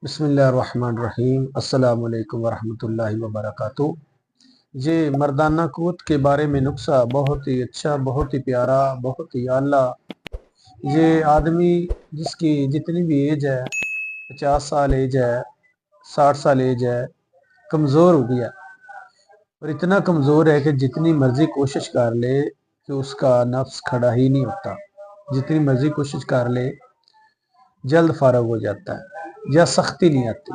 बिस्मिल्लाहिर्रहमानिर्रहीम। अस्सलाम वालेकुम वरहमतुल्लाहि वबरकातुह। ये मर्दाना क़ुव्वत के बारे में नुस्खा बहुत ही अच्छा, बहुत ही प्यारा, बहुत ही आला। ये आदमी जिसकी जितनी भी एज है, 50 साल एज है, 60 साल एज है, कमज़ोर हो गया और इतना कमज़ोर है कि जितनी मर्ज़ी कोशिश कर ले कि उसका नफ्स खड़ा ही नहीं होता। जितनी मर्ज़ी कोशिश कर ले जल्द फारग हो जाता है या सख्ती नहीं आती।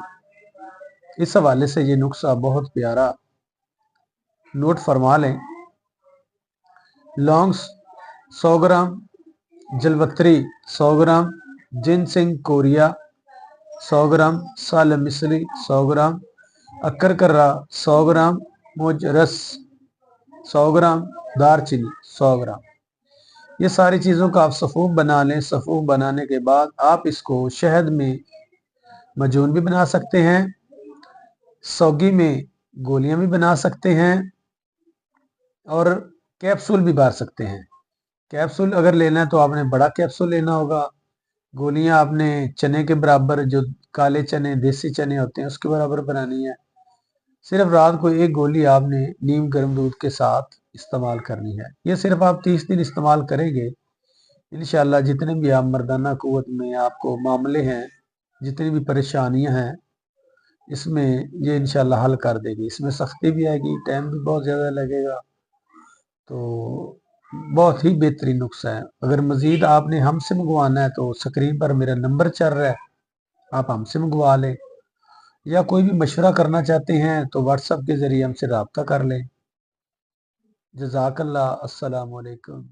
इस हवाले से ये नुस्खा बहुत प्यारा, नोट फरमा लें। लौंग 100 ग्राम, जलवत्री 100 ग्राम, जिनसिंग कोरिया 100 ग्राम, साल मिस्री 100 ग्राम, अक्करकर्रा 100 ग्राम, मोजरस 100 ग्राम, दारचीनी 100 ग्राम। ये सारी चीज़ों का आप सफ़ूफ बना लें। सफ़ूफ बनाने के बाद आप इसको शहद में मजून भी बना सकते हैं, सौगी में गोलियां भी बना सकते हैं और कैप्सूल भी बार सकते हैं। कैप्सूल अगर लेना है तो आपने बड़ा कैप्सूल लेना होगा। गोलियां आपने चने के बराबर, जो काले चने देसी चने होते हैं, उसके बराबर बनानी है। सिर्फ रात को एक गोली आपने नीम गर्म दूध के साथ इस्तेमाल करनी है। ये सिर्फ आप 30 दिन इस्तेमाल करेंगे, इंशाल्लाह जितने भी आप मर्दाना क़ुव्वत में आपको मामले हैं, जितनी भी परेशानियां हैं, इसमें ये इंशाल्लाह हल कर देगी। इसमें सख्ती भी आएगी, टाइम भी बहुत ज़्यादा लगेगा। तो बहुत ही बेहतरीन नुस्खा है। अगर मज़ीद आपने हमसे मंगवाना है तो स्क्रीन पर मेरा नंबर चल रहा है, आप हमसे मंगवा लें, या कोई भी मशवरा करना चाहते हैं तो व्हाट्सएप के ज़रिए हमसे रब्ता कर लें। जज़ाकल्लाह। अस्सलामु अलैकुम।